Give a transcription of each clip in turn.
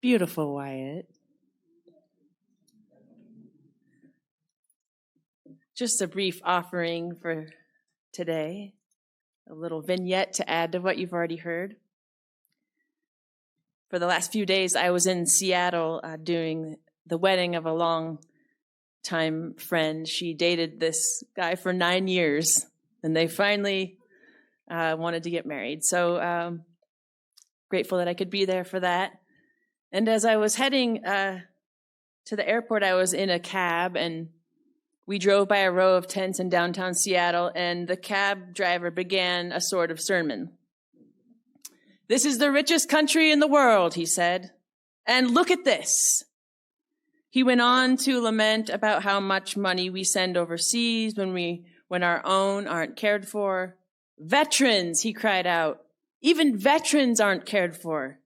Beautiful, Wyatt. Just a brief offering for today, a little vignette to add to what you've already heard. For the last few days, I was in Seattle doing the wedding of a long-time friend. She dated this guy for 9 years, and they finally wanted to get married. So grateful that I could be there for that. And as I was heading to the airport, I was in a cab, and we drove by a row of tents in downtown Seattle, and the cab driver began a sort of sermon. "This is the richest country in the world," he said, "and look at this." He went on to lament about how much money we send overseas when our own aren't cared for. "Veterans," he cried out, "even veterans aren't cared for."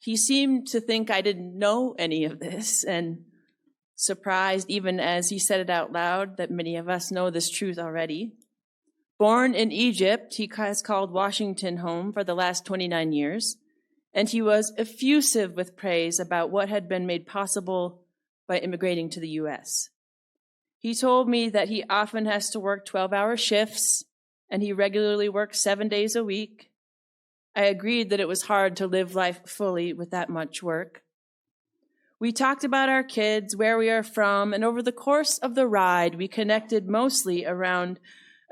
He seemed to think I didn't know any of this, and surprised even as he said it out loud that many of us know this truth already. Born in Egypt, he has called Washington home for the last 29 years, and he was effusive with praise about what had been made possible by immigrating to the U.S. He told me that he often has to work 12-hour shifts, and he regularly works 7 days a week. I agreed that it was hard to live life fully with that much work. We talked about our kids, where we are from, and over the course of the ride, we connected mostly around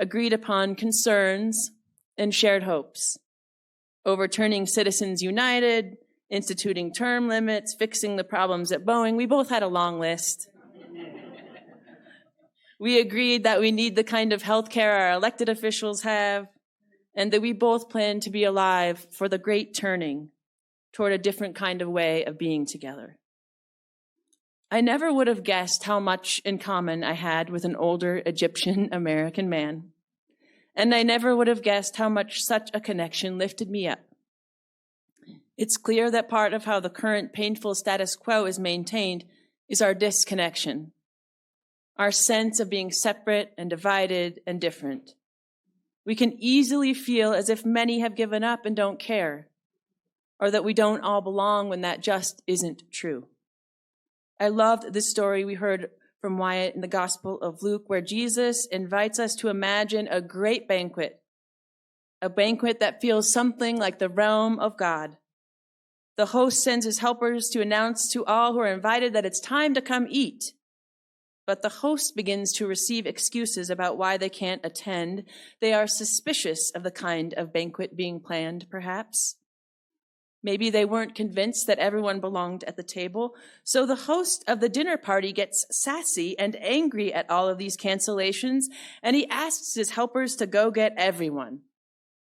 agreed upon concerns and shared hopes. Overturning Citizens United, instituting term limits, fixing the problems at Boeing. We both had a long list. We agreed that we need the kind of health care our elected officials have, and that we both plan to be alive for the great turning toward a different kind of way of being together. I never would have guessed how much in common I had with an older Egyptian American man. And I never would have guessed how much such a connection lifted me up. It's clear that part of how the current painful status quo is maintained is our disconnection, our sense of being separate and divided and different. We can easily feel as if many have given up and don't care, or that we don't all belong when that just isn't true. I loved the story we heard from Wyatt in the Gospel of Luke, where Jesus invites us to imagine a great banquet, a banquet that feels something like the realm of God. The host sends his helpers to announce to all who are invited that it's time to come eat. But the host begins to receive excuses about why they can't attend. They are suspicious of the kind of banquet being planned, perhaps. Maybe they weren't convinced that everyone belonged at the table. So the host of the dinner party gets sassy and angry at all of these cancellations, and he asks his helpers to go get everyone.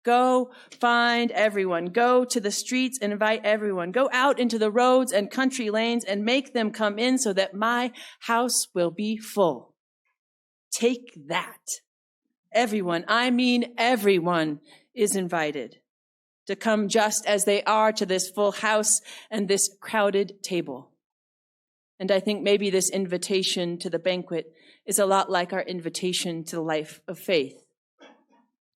Go find everyone. Go to the streets and invite everyone. Go out into the roads and country lanes and make them come in so that my house will be full. Take that. Everyone, I mean everyone, is invited to come just as they are to this full house and this crowded table. And I think maybe this invitation to the banquet is a lot like our invitation to the life of faith.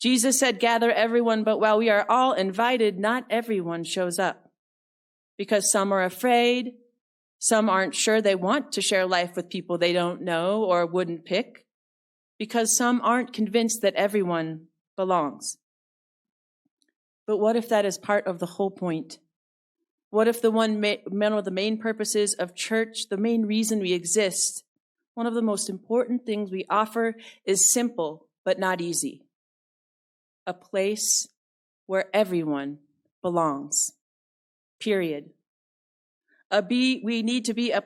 Jesus said, "Gather everyone," but while we are all invited, not everyone shows up. Because some are afraid, some aren't sure they want to share life with people they don't know or wouldn't pick, because some aren't convinced that everyone belongs. But what if that is part of the whole point? What if one of the main purposes of church, the main reason we exist, one of the most important things we offer is simple but not easy? A place where everyone belongs. Period. We need to be a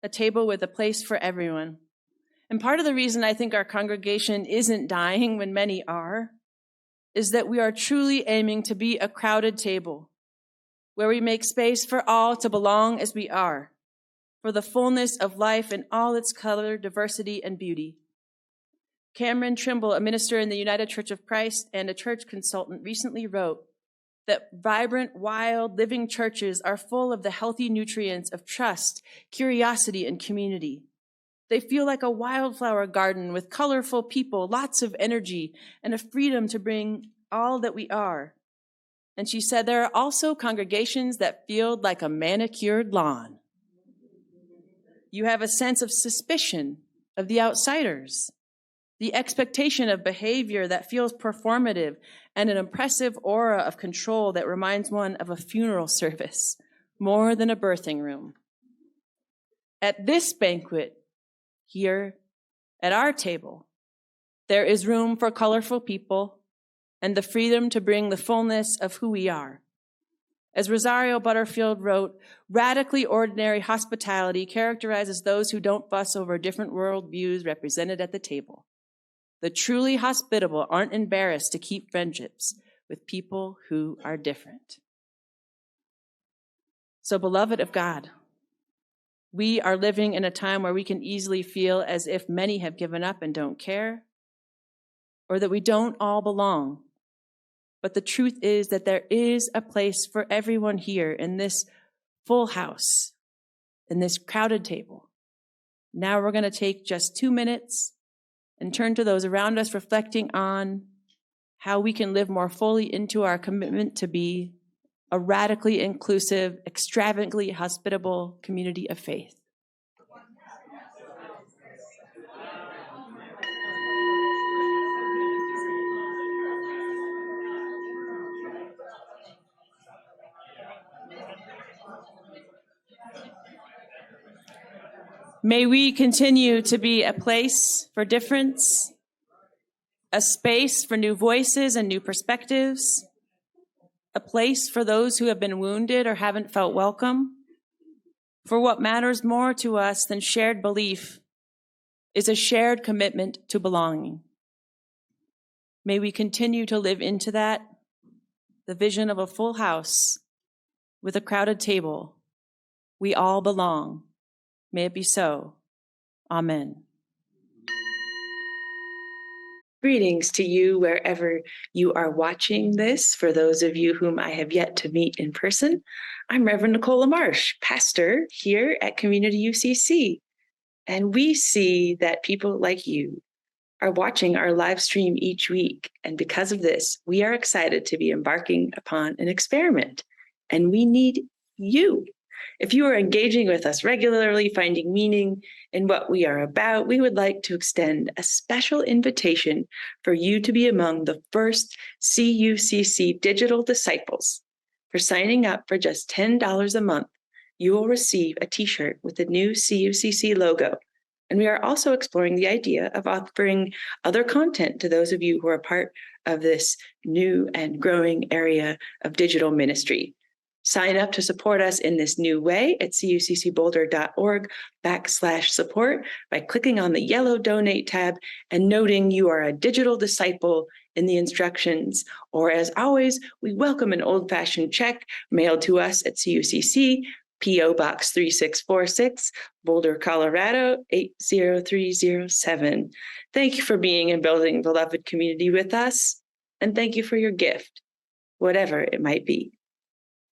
table with a place for everyone. And part of the reason I think our congregation isn't dying when many are, is that we are truly aiming to be a crowded table where we make space for all to belong as we are, for the fullness of life in all its color, diversity, and beauty. Cameron Trimble, a minister in the United Church of Christ and a church consultant, recently wrote that vibrant, wild, living churches are full of the healthy nutrients of trust, curiosity, and community. They feel like a wildflower garden with colorful people, lots of energy, and a freedom to bring all that we are. And she said, there are also congregations that feel like a manicured lawn. You have a sense of suspicion of the outsiders, the expectation of behavior that feels performative, and an impressive aura of control that reminds one of a funeral service more than a birthing room. At this banquet, here at our table, there is room for colorful people and the freedom to bring the fullness of who we are. As Rosario Butterfield wrote, radically ordinary hospitality characterizes those who don't fuss over different worldviews represented at the table. The truly hospitable aren't embarrassed to keep friendships with people who are different. So, beloved of God, we are living in a time where we can easily feel as if many have given up and don't care, or that we don't all belong. But the truth is that there is a place for everyone here in this full house, in this crowded table. Now we're going to take just 2 minutes and turn to those around us, reflecting on how we can live more fully into our commitment to be a radically inclusive, extravagantly hospitable community of faith. May we continue to be a place for difference, a space for new voices and new perspectives, a place for those who have been wounded or haven't felt welcome. For what matters more to us than shared belief is a shared commitment to belonging. May we continue to live into that, the vision of a full house with a crowded table. We all belong. May it be so. Amen. Greetings to you wherever you are watching this. For those of you whom I have yet to meet in person, I'm Reverend Nicola Marsh, pastor here at Community UCC. And we see that people like you are watching our live stream each week. And because of this, we are excited to be embarking upon an experiment. And we need you. If you are engaging with us regularly, finding meaning in what we are about, we would like to extend a special invitation for you to be among the first CUCC digital disciples. For signing up for just $10 a month, you will receive a t-shirt with the new CUCC logo. And we are also exploring the idea of offering other content to those of you who are part of this new and growing area of digital ministry. Sign up to support us in this new way at cuccboulder.org/support by clicking on the yellow donate tab and noting you are a digital disciple in the instructions. Or as always, we welcome an old-fashioned check mailed to us at CUCC, P.O. Box 3646, Boulder, Colorado 80307. Thank you for being and building beloved community with us, and thank you for your gift, whatever it might be.